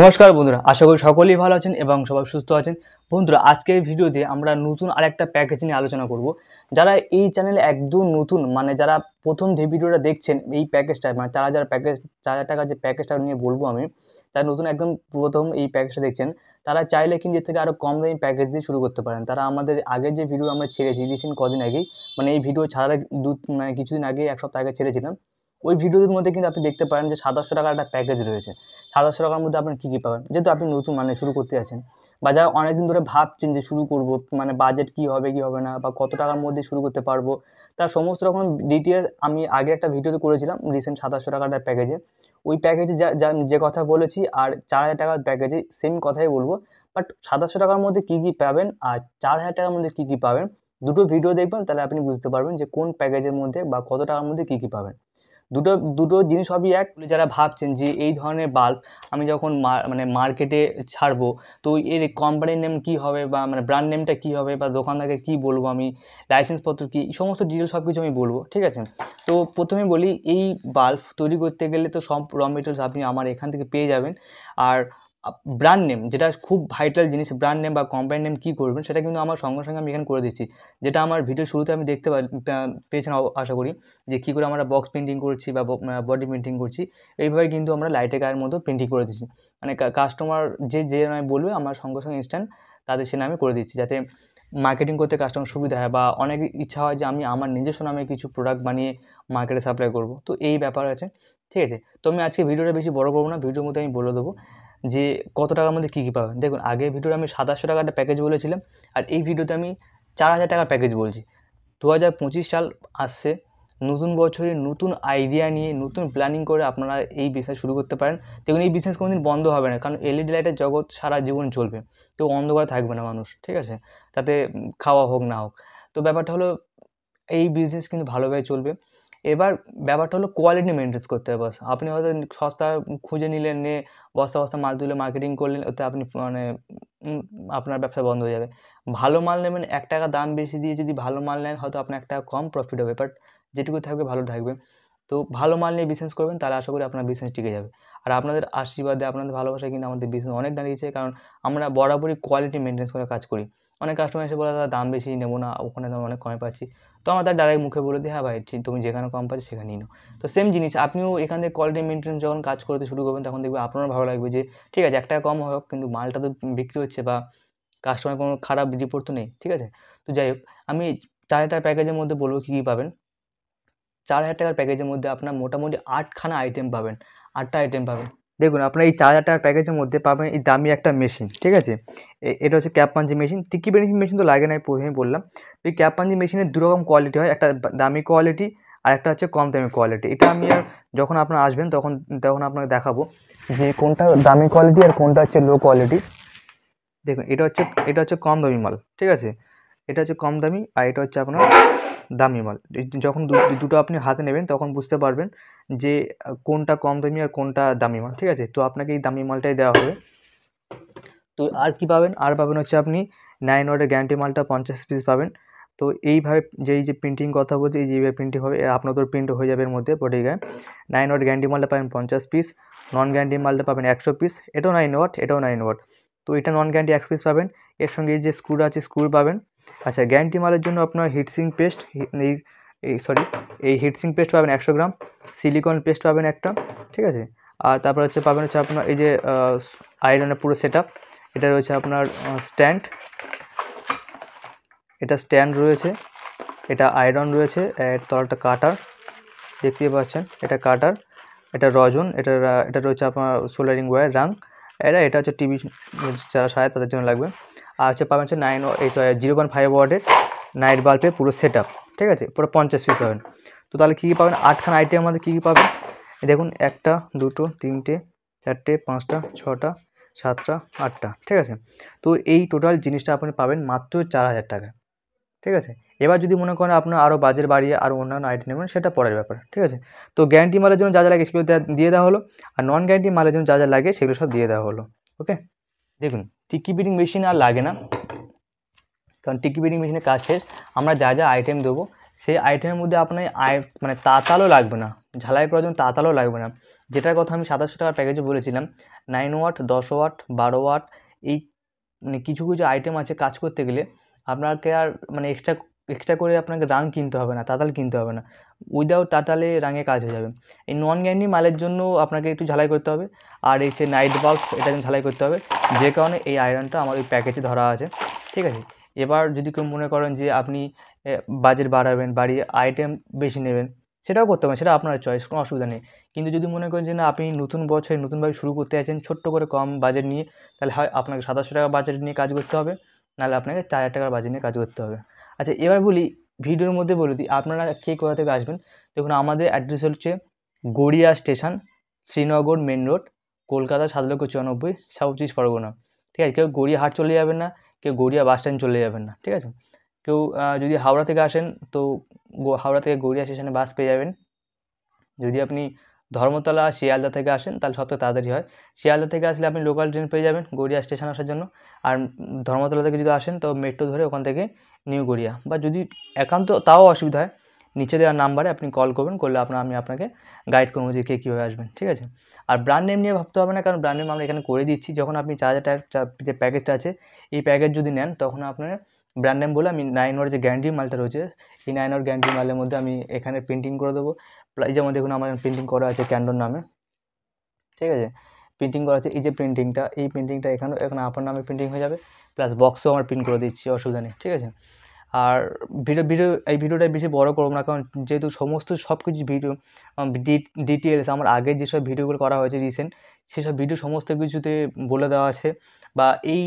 নমস্কার বন্ধুরা, আশা করি সকলেই ভালো আছেন এবং সবাই সুস্থ আছেন। বন্ধুরা, আজকের ভিডিওতে আমরা নতুন আরেকটা প্যাকেজ নিয়ে আলোচনা করব। যারা এই চ্যানেলে একদম নতুন, মানে যারা প্রথম যে ভিডিওটা দেখছেন এই প্যাকেজটা, মানে 4000 প্যাকেজ, 4000 টাকা যে প্যাকেজটা নিয়ে বলবো আমি, তারা নতুন একদম প্রথম এই প্যাকেজটা দেখছেন, তারা চাইলে কিন্তু এর থেকে আরও কম দামি প্যাকেজ দিয়ে শুরু করতে পারেন। তারা আমাদের আগের যে ভিডিও আমরা ছেড়েছি রিসেন্ট কদিন আগেই, মানে এই ভিডিও ছাড়ার মানে কিছুদিন আগে, এক সপ্তাহ আগে ছেড়েছিলাম, ওই ভিডিওর মধ্যে কিন্তু আপনি দেখতে পারেন যে 2700 টাকার একটা প্যাকেজ রয়েছে। 2700 টাকার মধ্যে আপনি কী কী পাবেন, যেহেতু আপনি নতুন, মানে শুরু করতে যাচ্ছেন, বা যারা অনেকদিন ধরে ভাবছেন যে শুরু করব, মানে বাজেট কী হবে কী হবে না, বা কত টাকার মধ্যে শুরু করতে পারবো, তার সমস্ত রকম ডিটেলস আমি আগে একটা ভিডিওতে করেছিলাম রিসেন্ট 2700 টাকার প্যাকেজে। ওই প্যাকেজে যে কথা বলেছি আর 4000 টাকার প্যাকেজে সেম কথাই বলবো। বাট 2700 টাকার মধ্যে কী কী পাবেন আর 4000 টাকার মধ্যে কী কী পাবেন, দুটো ভিডিও দেখবেন, তাহলে আপনি বুঝতে পারবেন যে কোন প্যাকেজের মধ্যে বা কত টাকার মধ্যে কী কী পাবেন। দুটো জিনিস সবই এক। যারা ভাবছেন যে এই ধরনের বাল্ব আমি যখন মানে মার্কেটে ছাড়বো, তো এর কোম্পানির নেম কী হবে, বা মানে ব্র্যান্ড নেমটা কী হবে, বা দোকানদারকে কী বলবো আমি, লাইসেন্সপত্র কী, সমস্ত ডিটেল সব কিছু আমি বলবো, ঠিক আছে? তো প্রথমে বলি, এই বাল্ব তৈরি করতে গেলে তো সব র মেটেরিয়ালস আপনি আমার এখান থেকে পেয়ে যাবেন। আর ব্র্যান্ড নেম, যেটা খুব ভাইটাল জিনিস, ব্র্যান্ড নেম বা কোম্পানির নেম কী করবেন সেটা কিন্তু আমার সঙ্গে সঙ্গে আমি এখানে করে দিচ্ছি। যেটা আমার ভিডিও শুরুতে আমি দেখতে পেয়েছেন আশা করি, যে কী করে আমরা বক্স পেন্টিং করছি বা বডি পেন্টিং করছি। এইভাবে কিন্তু আমরা লাইটের গায়ের মতো পেন্টিং করে দিচ্ছি। মানে কাস্টমার যে নামে বলবে আমার সঙ্গে সঙ্গে ইনস্ট্যান্ট তাদের সে নামে করে দিচ্ছি, যাতে মার্কেটিং করতে কাস্টমার সুবিধা হয়, বা অনেক ইচ্ছা হয় যে আমি আমার নিজস্ব নামে কিছু প্রোডাক্ট বানিয়ে মার্কেটে সাপ্লাই করব। তো এই ব্যাপার আছে, ঠিক আছে? তো আমি আজকে ভিডিওটা বেশি বড় করবো না, ভিডিওর মধ্যে আমি বলে দেবো যে কত টাকার মধ্যে কী কী পাবেন। দেখুন, আগের ভিডিওতে আমি 2700 টাকার একটা প্যাকেজ বলেছিলাম, আর এই ভিডিওতে আমি 4000 টাকার প্যাকেজ বলছি। 2025 সাল আসছে, নতুন বছরে নতুন আইডিয়া নিয়ে নতুন প্ল্যানিং করে আপনারা এই বিজনেস শুরু করতে পারেন। দেখুন, এই বিজনেস কোনোদিন বন্ধ হবে না, কারণ এলইডি লাইটের জগৎ সারা জীবন চলবে। কেউ অন্ধকারে থাকবে না মানুষ, ঠিক আছে? তাতে খাওয়া হোক না হোক। তো ব্যাপারটা হলো, এই বিজনেস কিন্তু ভালোভাবে চলবে। এবার ব্যাপারটা হলো কোয়ালিটি মেনটেন করতে হবে বস। আপনি হয়তো সস্তা খুঁজে নিলেন, নিয়ে বস্তা বস্তা মাল তুলে মার্কেটিং করলেন, ওতে আপনি মানে উম আপনার ব্যবসা বন্ধ হয়ে যাবে। ভালো মাল নেবেন, ৳1 দাম বেশি দিয়ে যদি ভালো মাল নেন, হয়তো আপনার ৳1 কম প্রফিট হবে, বাট যেটুকু থাকবে ভালো থাকবে। তো ভালো মাল নিয়ে বিজনেস করবেন, তাহলে আশা করি আপনার বিজনেস টিকে যাবে। আর আপনাদের আশীর্বাদে, আপনাদের ভালোবাসায় কিন্তু আমাদের বিজনেস অনেক দাঁড়িয়েছে, কারণ আমরা বরাবরই কোয়ালিটি মেনটেন করে কাজ করি। অনেক কাস্টমার এসে বলে, দাদা দাম বেশি নেবো না, ওখানে দাম অনেক কমে পাচ্ছি। তো আমরা তার ডাইরেক্ট মুখে বলে দিই, হ্যাঁ ভাই ঠিক, তুমি যেখানে কম পাচ্ছ সেখানেই নাও। তো সেম জিনিস আপনিও এখান থেকে কোয়ালিটি মেনটেন যখন কাজ করতে শুরু করবেন, তখন দেখবেন আপনারও ভালো লাগবে যে ঠিক আছে, ৳1 কম হোক কিন্তু মালটা তো বিক্রি হচ্ছে, বা কাস্টমার কোনো খারাপ রিপোর্ট তো নেই, ঠিক আছে? তো যাই হোক, আমি 4000 টাকার প্যাকেজের মধ্যে বলব কী কী পাবেন। 4000 টাকার প্যাকেজের মধ্যে আপনার মোটামুটি 8 খানা আইটেম পাবেন, 8টা আইটেম পাবেন। দেখুন, আপনার এই 4000 টাকার প্যাকেজের মধ্যে পাবেন এই দামি একটা মেশিন, ঠিক আছে? এটা হচ্ছে ক্যাপ পাঞ্চিং মেশিন। টিকি বেনিফিট মেশিন তো লাগে না, আমি প্রথমেই বললাম। এই ক্যাপ পাঞ্চিং মেশিনের 2 রকম কোয়ালিটি হয়, একটা দামি কোয়ালিটি আর একটা হচ্ছে কম দামি কোয়ালিটি। এটা আমি যখন আপনারা আসবেন তখন আপনাকে দেখাবো যে কোনটা দামি কোয়ালিটি আর কোনটা হচ্ছে লো কোয়ালিটি। দেখুন, এটা হচ্ছে কম দামি মাল, ঠিক আছে? এটা হচ্ছে কম দামি, আর এটা হচ্ছে আপনার দামি মাল। যখন দুটো আপনি হাতে নেবেন তখন বুঝতে পারবেন যে কোনটা কম দামি আর কোনটা দামি মাল, ঠিক আছে? তো আপনাকে এই দামি মালটাই দেওয়া হবে। তো আর কি পাবেন? আর পাবেন হচ্ছে আপনি 9 ওয়াটের গ্যারান্টি মালটা 50 পিস পাবেন। তো এইভাবে এই যে প্রিন্টিং কথা বলছি, এই যেভাবে প্রিন্টিং হবে, আপনাদেরও প্রিন্ট হয়ে যাবে এর মধ্যে বডি গায়ে। 9 ওয়াট গ্যারান্টি মালটা পাবেন 50 পিস, নন গ্যারান্টি মালটা পাবেন 100 পিস। এটাও 9 ওয়াট, এটাও 9 ওয়াট। তো এটা নন গ্যারান্টি 1 পিস পাবেন। এর সঙ্গে এই যে স্ক্রু আছে, স্ক্রু পাবেন। আচ্ছা, গ্যারান্টি মালের জন্য আপনার হিটসিং পেস্ট, এই হিটসিং পেস্ট পাবেন 100 গ্রাম, সিলিকন পেস্ট পাবেন একটা, ঠিক আছে? আর তারপর পাবেন হচ্ছে আপনার এই যে আয়রনের পুরো সেটআপ। এটা রয়েছে আপনার স্ট্যান্ড, এটা স্ট্যান্ড রয়েছে, এটা আয়রন রয়েছে, এর তলাটা কাটার দেখতেই পাচ্ছেন, এটা কাটার, এটা রজন, এটা রয়েছে আপনার সোল্ডারিং ওয়্যার রাং, এটা হচ্ছে টিভি যারা সারায় তাদের জন্য লাগবে। আর পাবেন হচ্ছে 0.5 ওয়াটের নাইট বাল্বের পুরো সেটআপ, ঠিক আছে? পুরো 50 পিস পাবেন। তো তাহলে কী কী পাবেন? 8 খানা আইটেম আমাদের কী কী পাবেন দেখুন, 1টা 2টো 3টে 4টে 5টা 6টা 7টা 8টা, ঠিক আছে? তো এই টোটাল জিনিসটা আপনি পাবেন মাত্র 4000 টাকায়, ঠিক আছে? এবার যদি মনে করেন আপনার আরও বাজেট বাড়িয়ে আরও অন্যান্য আইটেম নেবেন, সেটা পরের ব্যাপার, ঠিক আছে? তো গ্যারান্টি মালের জন্য যা লাগে সেগুলো দিয়ে দেওয়া হলো, আর নন গ্যারান্টি মালের জন্য যা লাগে সেগুলো সব দিয়ে দেওয়া হলো, ওকে? দেখুন, টিকি বেডিং মেশিন আর লাগে না, কারণ টিকি বেডিং মেশিনের কাজ শেষ। আমরা যা আইটেম দেবো সেই আইটেমের মধ্যে আপনার মানে তাতালও লাগবে না, ঝালাই করার জন্য তাতালও লাগবে না। যেটার কথা আমি 2700 টাকার প্যাকেজে বলেছিলাম, 9 ওয়াট, 10 ওয়াট, 12 ওয়াট, এই মানে কিছু কিছু আইটেম আছে কাজ করতে গেলে আপনাকে আর মানে এক্সট্রা করে আপনাকে রাং কিনতে হবে না, তাতাল কিনতে হবে না। উইদাউট তাতালে রাঙে কাজ হয়ে যাবে। এই নন গ্যান্ডি মালের জন্য আপনাকে একটু ঝালাই করতে হবে, আর এই সে নাইট বাল্ব এটা জন্য ঝালাই করতে হবে, যে কারণে এই আয়রনটা আমার ওই প্যাকেজে ধরা আছে, ঠিক আছে। এবার যদি কেউ মনে করেন যে আপনি বাজেট বাড়াবেন, বাড়িয়ে আইটেম বেশি নেবেন, সেটাও করতে পারেন, সেটা আপনার চয়েস, কোনো অসুবিধা নেই। কিন্তু যদি মনে করেন যে না আপনি নতুন বছরে নতুনভাবে শুরু করতে চাইছেন ছোট্ট করে কম বাজেট নিয়ে, তাহলে হয় আপনাকে 2700 টাকা বাজেট নিয়ে কাজ করতে হবে, নাহলে আপনাকে 4000 টাকার বাজেট নিয়ে কাজ করতে হবে। আচ্ছা এবার বলি, ভিডিওর মধ্যে বলে দিই আপনারা কে কোথা থেকে আসবেন। দেখুন আমাদের অ্যাড্রেস হচ্ছে Garia station, Srinagar main road, Kolkata 7,94,000, south চব্বিশ পরগনা, ঠিক আছে। কেউ গড়িয়াহাট চলে যাবেন না, কেউ গড়িয়া বাস স্ট্যান্ড চলে যাবেন না, ঠিক আছে। কেউ যদি হাওড়া থেকে আসেন তো হাওড়া থেকে গড়িয়া স্টেশনে বাস পেয়ে যাবেন। যদি আপনি ধর্মতলা শিয়ালদা থেকে আসেন তাহলে সবথেকে তাড়াতাড়ি হয়। শিয়ালদা থেকে আসলে আপনি লোকাল ট্রেন পেয়ে যাবেন গড়িয়া স্টেশন আসার জন্য। আর ধর্মতলা থেকে যদি আসেন তো মেট্রো ধরে ওখান থেকে নিউ গড়িয়া, বা যদি একান্ত তাও অসুবিধা হয় নিচে দেওয়া নাম্বারে আপনি কল করবেন, করলে আমি আপনাকে গাইড করবো যে কে কীভাবে আসবেন, ঠিক আছে। আর ব্র্যান্ড নেম নিয়ে ভাবতে হবে না, কারণ ব্র্যান্ড নেম আমরা এখানে করে দিচ্ছি। যখন আপনি 4000 টাকার যে প্যাকেজটা আছে এই প্যাকেজ যদি নেন তখন আপনার ব্র্যান্ড নেম বলে আমি 9 ওয়ার যে গ্যারান্টি মালটা রয়েছে, এই 9 ওয়ার গ্যারান্টি মালের মধ্যে আমি এখানে প্রিন্টিং করে দেবো। এই যেমন দেখুন আমার প্রিন্টিং করা আছে ক্যান্ডন নামে, ঠিক আছে। প্রিন্টিং করা আছে, এই যে প্রিন্টিংটা, এই প্রিন্টিংটা এখানে আপনার নামে প্রিন্টিং হয়ে যাবে, প্লাস বক্সও আমার প্রিন্ট করে দিচ্ছি, অসুবিধা নেই, ঠিক আছে। আর এই ভিডিওটা বেশি বড় করবো না, কারণ যেহেতু সব কিছু ভিডিও ডিটেলস আমার আগের যেসব ভিডিওগুলো করা হয়েছে রিসেন্ট, সেসব ভিডিও সমস্ত কিছুতে বলে দেওয়া আছে। বা এই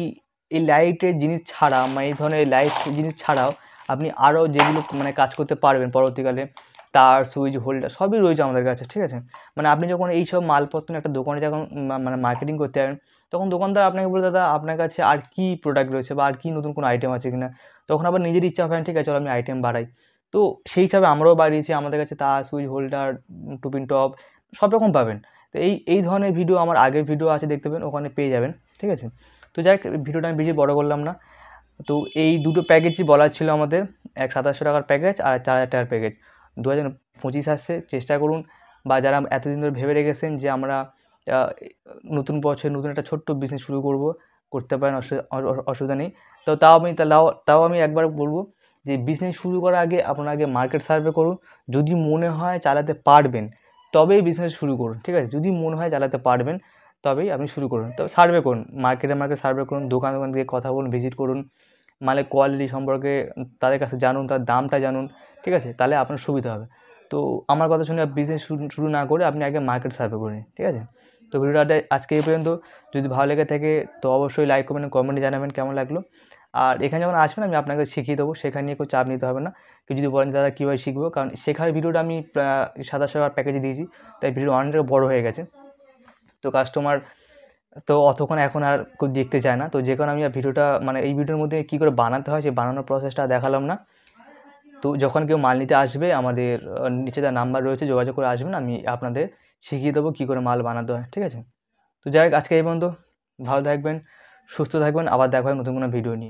এই লাইটের জিনিস ছাড়া, মানে এই ধরনের লাইট জিনিস ছাড়াও আপনি আরও যেগুলো মানে কাজ করতে পারবেন পরবর্তীকালে, তার সুইচ হোল্ডার সবই রয়েছে আমাদের কাছে, ঠিক আছে। মানে আপনি যখন এইসব মালপত্র একটা দোকানে যখন মানে মার্কেটিং করতে যাবেন, তখন দোকানদার আপনাকে বলে দাদা আপনার কাছে আর কী প্রোডাক্ট রয়েছে বা আর কী নতুন কোনো আইটেম আছে কিনা, তখন আবার নিজের ইচ্ছা হয় ঠিক আছে চলো আমি আইটেম বাড়াই। তো সেই হিসাবে আমরাও বাড়িয়েছি, আমাদের কাছে তার সুইচ হোল্ডার, টুপিন টপ সব রকম পাবেন। তো এই ধরনের ভিডিও আমার আগের ভিডিও আছে দেখতে পাবেন, ওখানে পেয়ে যাবেন, ঠিক আছে। তো যাই হোক ভিডিওটা আমি বেশি বড় করলাম না। তো এই দুটো প্যাকেজই বলার ছিল আমাদের, এক 2700 টাকার প্যাকেজ আর 4000 টাকার প্যাকেজ। 2025 আসছে, চেষ্টা করুন, বা যারা এতদিন ধরে ভেবে রেখেছেন যে আমরা নতুন বছর নতুন একটা ছোট্ট বিজনেস শুরু করতে পারেন, অসুবিধা নেই। তো তাও আমি একবার বলবো যে বিজনেস শুরু করার আগে আপনার আগে মার্কেট সার্ভে করুন। যদি মনে হয় চালাতে পারবেন তবেই বিজনেস শুরু করুন, ঠিক আছে। যদি মনে হয় চালাতে পারবেন তবেই আপনি শুরু করুন। তবে সার্ভে করুন, মার্কেট সার্ভে করুন, দোকান দিয়ে কথা বলুন, ভিজিট করুন, মালের কোয়ালিটি সম্পর্কে তাদের কাছে জানুন, তার দামটা জানুন, ঠিক আছে। তাহলে আপনার সুবিধা হবে। তো আমার কথা শুনে বিজনেস শুরু না করে আপনি আগে মার্কেট সার্ভে করুন, ঠিক আছে। তো ভিডিওটা আজকে এই পর্যন্ত। যদি ভালো লেগে থাকে তো অবশ্যই লাইক করবেন, কমেন্টে জানাবেন কেমন লাগলো। আর এখানে যখন আসবেন আমি আপনাকে শিখিয়ে দেবো, শেখা নিয়ে কোনো চাপ নিতে হবে না। কেউ যদি বলেন দাদা কীভাবে শিখবো, কারণ শেখার ভিডিওটা আমি 2700 টাকার প্যাকেজে দিয়েছি, তাই ভিডিও অনেকটা বড় হয়ে গেছে। তো কাস্টমার তো অতক্ষণ এখন আর কেউ দেখতে চায় না, তো যে কারণে আমি ভিডিওটা মানে এই ভিডিওর মধ্যে কী করে বানাতে হয় সেই বানানোর প্রসেসটা দেখালাম না। তো যখন কেউ মাল নিতে আসবে আমাদের নিচে তার নাম্বার রয়েছে, যোগাযোগ করে আসবেন, আমি আপনাদের শিখিয়ে দেবো কী করে মাল বানাতে হয়, ঠিক আছে। তো যাই হোক আজকে এই পর্যন্ত। ভালো থাকবেন, সুস্থ থাকবেন, আবার দেখা হবে নতুন কোনো ভিডিও নিয়ে।